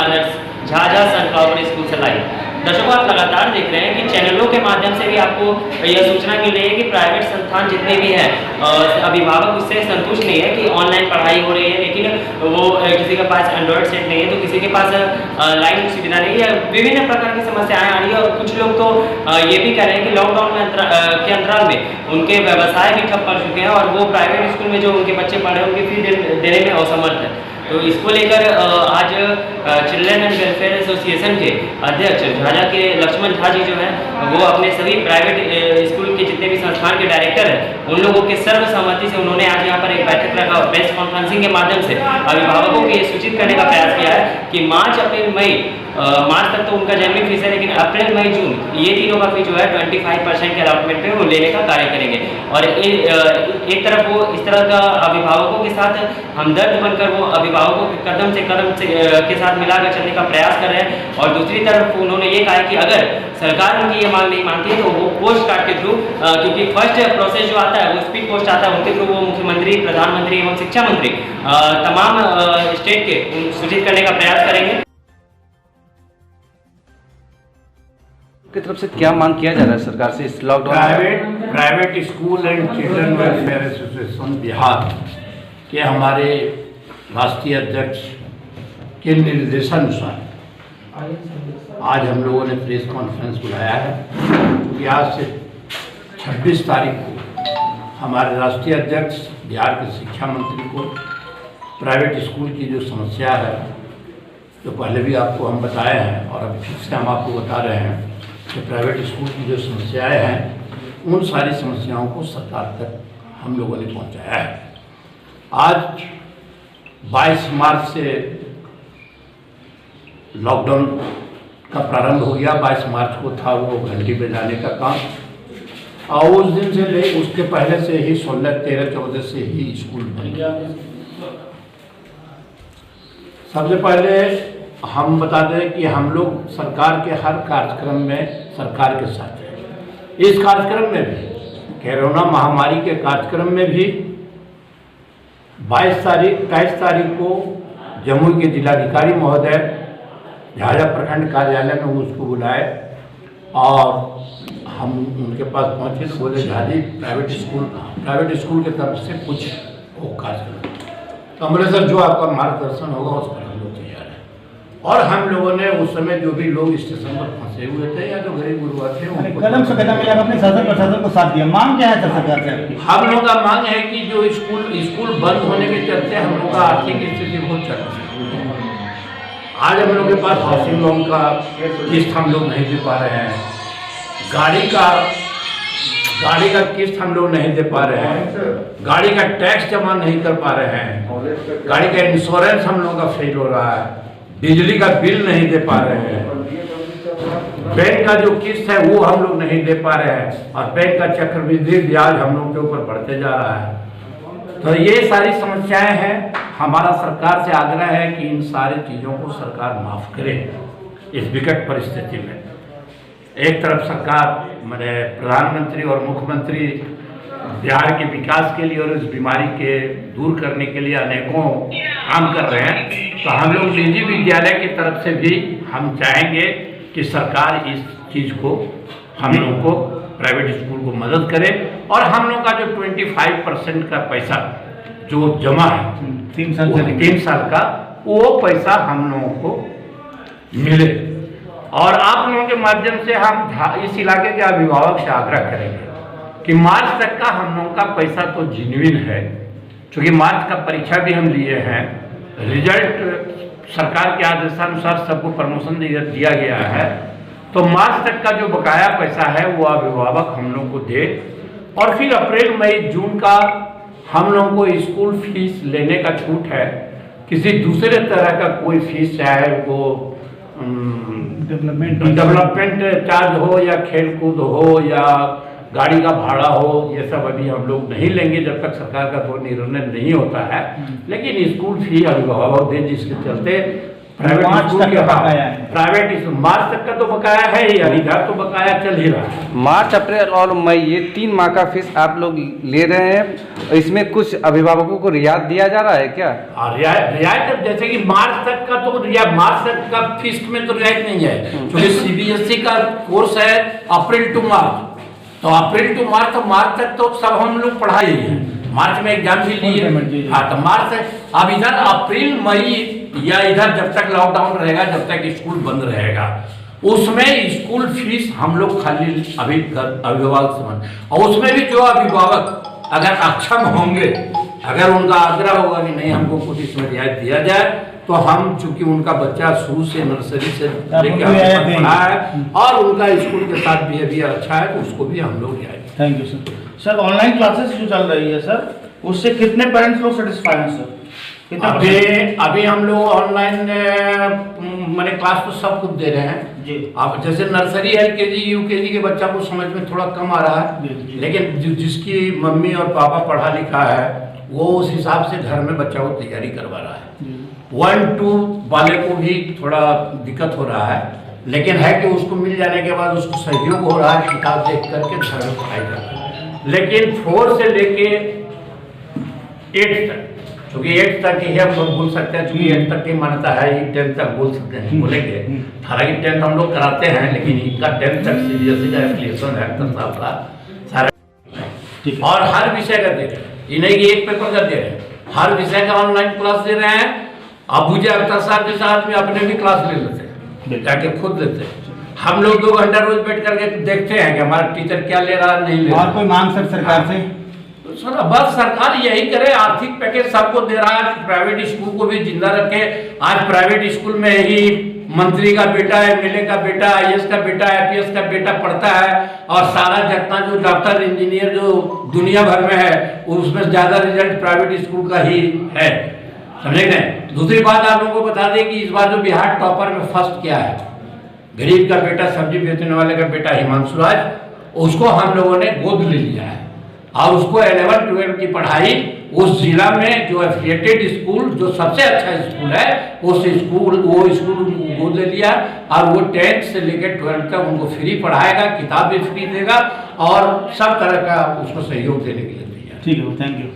आदर्श Jhajha sunflower school से live. दर्शकों, आप लगातार देख रहे हैं कि चैनलों के माध्यम से भी आपको यह सूचना मिल रही है कि प्राइवेट संस्थान जितने भी हैं अभिभावक उससे संतुष्ट नहीं है कि ऑनलाइन पढ़ाई हो रही है, लेकिन वो किसी के पास एंड्रॉयड सेट नहीं है तो किसी के पास लाइन की सुविधा नहीं है, विभिन्न प्रकार की समस्याएं आ रही है। और कुछ लोग तो ये भी कह रहे हैं कि लॉकडाउन के अंतराल में उनके व्यवसाय भी ठप पड़ चुके हैं और वो प्राइवेट स्कूल में जो उनके बच्चे पढ़ रहे हैं उनकी फीस देने में असमर्थ है। तो इसको लेकर आज चिल्ड्रन एंड वेलफेयर एसोसिएशन के अध्यक्ष झाझा के लक्ष्मण झा जी जो है वो अपने सभी प्राइवेट स्कूल के जितने भी संस्थान के डायरेक्टर हैं उन लोगों के सर्वसम्मति से उन्होंने आज यहाँ पर एक बैठक रखा और प्रेस कॉन्फ्रेंसिंग के माध्यम से अभिभावकों को ये सूचित करने का प्रयास किया है कि मार्च अप्रैल मई मार्च तक तो उनका जेनविन फीस है, लेकिन अप्रैल मई जून ये तीनों का फीस जो है 25% के अलॉटमेंट पे वो लेने का कार्य करेंगे। और एक तरफ वो इस तरह का अभिभावकों के साथ हमदर्द बनकर वो अभिभावकों के कदम के साथ मिलाकर चलने का प्रयास कर रहे हैं। और दूसरी तरफ उन्होंने ये कहा कि अगर सरकार उनकी ये मांग नहीं मानती है तो वो पोस्ट कार्ड के थ्रू, क्योंकि फर्स्ट प्रोसेस जो आता है वो स्पीड पोस्ट आता है, उनके थ्रू वो मुख्यमंत्री, प्रधानमंत्री एवं शिक्षा मंत्री तमाम स्टेट के सूचित करने का प्रयास करेंगे। की तरफ से क्या मांग किया जा रहा है सरकार से इस lockdown? Private school and children welfare association Bihar के हमारे राष्ट्रीय अध्यक्ष के निर्देशानुसार आज हम लोगों ने प्रेस कॉन्फ्रेंस बुलाया है, क्योंकि आज से 26 तारीख को हमारे राष्ट्रीय अध्यक्ष बिहार के शिक्षा मंत्री को प्राइवेट स्कूल की जो समस्या है, जो पहले भी आपको हम बताए हैं और अभी फिर से हम आपको बता रहे हैं कि प्राइवेट स्कूल की जो समस्याएं हैं उन सारी समस्याओं को सरकार तक हम लोगों ने पहुंचाया है। आज 22 मार्च से लॉकडाउन का प्रारंभ हो गया। 22 मार्च को था वो घंटी पे जाने का काम और उस दिन से ले उसके पहले से ही 16, 13, 14 से ही स्कूल बन गया। सबसे पहले हम बता दें कि हम लोग सरकार के हर कार्यक्रम में सरकार के साथ हैं। इस कार्यक्रम में भी, कोरोना महामारी के कार्यक्रम में भी 22 तारीख को जमुई के जिलाधिकारी महोदय झाझा प्रखंड कार्यालय में उसको बुलाए और हम उनके पास पहुंचे तो बोले झाजी प्राइवेट स्कूल के तरफ से कुछ वो कार्यक्रम, तो हमने सर जो आपका मार्गदर्शन होगा उस पर हम लोग तैयार हैं। और हम लोगों ने उस समय जो भी लोग स्टेशन पर फंसे हुए थे या जो गरीब गुरुआ थे कदम से कदम मिलाकर अपने शासन प्रशासन को साथ दिया। मांग क्या है सरकार से? हम लोग का मांग है कि जो स्कूल बंद होने के चलते हम लोग का आर्थिक स्थिति बहुत चल रही है। आज हम लोग के पास हाउसिंग लोन का किस्त हम लोग नहीं दे पा रहे हैं, गाड़ी का किस्त हम लोग नहीं दे पा रहे हैं, गाड़ी का टैक्स जमा नहीं कर पा रहे हैं, गाड़ी का इंश्योरेंस हम लोग का फेल हो रहा है, बिजली का बिल नहीं दे पा रहे हैं, बैंक का जो किस्त है वो हम लोग नहीं दे पा रहे हैं और बैंक का चक्रवृद्धि ब्याज हम लोग के ऊपर बढ़ते जा रहा है। तो ये सारी समस्याएं हैं। हमारा सरकार से आग्रह है कि इन सारी चीज़ों को सरकार माफ करे। इस विकट परिस्थिति में एक तरफ सरकार मैंने प्रधानमंत्री और मुख्यमंत्री बिहार के विकास के लिए और इस बीमारी के दूर करने के लिए अनेकों काम कर रहे हैं, तो हम लोग निजी विद्यालय की तरफ से भी हम चाहेंगे कि सरकार इस चीज़ को हम लोग को प्राइवेट स्कूल को मदद करे और हम लोग का जो 25% का पैसा जो जमा है 3 साल का वो पैसा हम लोगों को मिले। और आप लोगों के माध्यम से हम इस इलाके के अभिभावक से आग्रह करेंगे कि मार्च तक का हम लोगों का पैसा तो जेन्युइन है, क्योंकि मार्च का परीक्षा भी हम लिए हैं, रिजल्ट सरकार के आदेशानुसार सबको प्रमोशन दिया गया है, तो मार्च तक का जो बकाया पैसा है वो अभिभावक हम लोग को दे और फिर अप्रैल मई जून का हम लोगों को स्कूल फीस लेने का छूट है। किसी दूसरे तरह का कोई फीस, चाहे वो डेवलपमेंट चार्ज हो या खेल कूद हो या गाड़ी का भाड़ा हो, ये सब अभी हम लोग नहीं लेंगे जब तक सरकार का कोई निर्णय नहीं होता है। लेकिन स्कूल फी अभिभावक दे, जिसके चलते प्राइवेट मार्च स्कूल तक के का बकाया है। प्राइवेट मार्च तक का तो बकाया है ही, इधर तो बकाया चल ही रहा है। मार्च, अप्रैल और मई ये 3 माह का फीस आप लोग ले रहे हैं, इसमें कुछ अभिभावकों को रियायत दिया जा रहा है क्या? और रियायत जैसे कि मार्च तक का तो मार्च तक का फीस में तो रियायत नहीं है, क्योंकि सीबीएसई का कोर्स है अप्रैल टू मार्च, तो अप्रैल टू मार्च, तो मार्च तक तो सब हम लोग पढ़ाई ही है, मार्च में एग्जाम भी लिए। हाँ, तो मार्च तक। अब इधर अप्रैल मई या इधर जब तक लॉकडाउन रहेगा, जब तक स्कूल बंद रहेगा, उसमें स्कूल फीस हम लोग खाली अभिभावक से, और उसमें भी जो अभिभावक अगर अक्षम होंगे, अगर उनका आग्रह होगा कि नहीं हमको कुछ इसमें रियायत दिया जाए, तो हम चूंकि उनका बच्चा शुरू से नर्सरी से लेकर पढ़ा है और उनका स्कूल के साथ बिहेवियर अच्छा है, तो उसको भी हम लोग रियायत। Thank you sir. Sir online classes जो चल रही है सर, उससे कितने पेरेंट्स लोग सेटिस्फाई हैं सर? अभी हम लोग ऑनलाइन मैंने क्लास तो सब कुछ दे रहे हैं जी। अब जैसे नर्सरी एलकेजी यूकेजी के बच्चा को समझ में थोड़ा कम आ रहा है, जी। लेकिन जिसकी मम्मी और पापा पढ़ा लिखा है वो उस हिसाब से घर में बच्चा को तैयारी करवा रहा है। 1-2 वाले को भी थोड़ा दिक्कत हो रहा है, लेकिन है कि उसको मिल जाने के बाद उसको सहयोग हो रहा है, किताब देख करके घर में पढ़ाई कर रहा है। लेकिन 4 से लेके 8 तक, क्योंकि 8 तक ही हम लोग बोल सकते हैं, क्योंकि 8 तक की मान्यता है, 10 तक बोल सकते हैं, बोलेंगे। हालांकि 10th हम लोग कराते हैं, लेकिन इनका 10th तक सीबीएसई का एप्लीकेशन है 10 साल का सारा, और हर विषय का दे रहे हैं, ये नहीं कि एक पेपर का दे रहे हैं, हर विषय का ऑनलाइन क्लास दे रहे हैं। अब मुझे अख्तर साहब के साथ में अपने भी क्लास ले लेते हैं, जाके खुद लेते हैं। हम लोग 2 घंटा रोज बैठ करके देखते हैं कि हमारा टीचर क्या ले रहा है, नहीं ले रहा। और कोई मांग सर सरकार से? सर बस सरकार यही करे, आर्थिक पैकेज सबको दे रहा है, प्राइवेट स्कूल को भी जिंदा रखे। आज प्राइवेट स्कूल में ही मंत्री का बेटा, एमएलए का बेटा, आईएएस का बेटा, आईपीएस का बेटा पढ़ता है, और सारा जितना जो डॉक्टर इंजीनियर जो दुनिया भर में है, उसमें ज्यादा रिजल्ट प्राइवेट स्कूल का ही है, समझे नहीं। दूसरी बात आप लोगों को बता दें कि इस बार जो बिहार टॉपर में फर्स्ट किया है, गरीब का बेटा, सब्जी बेचने वाले का बेटा हिमांशु राज, उसको हम लोगों ने गोद ले लिया है, और उसको 11-12 की पढ़ाई उस जिला में जो एफिलिएटेड स्कूल जो सबसे अच्छा स्कूल है, वो स्कूल गोद ले लिया, और वो 10th से लेकर 12th तक उनको फ्री पढ़ाएगा, किताब भी फ्री देगा, और सब तरह का उसको सहयोग देने के लिए तैयार। ठीक है, थैंक यू।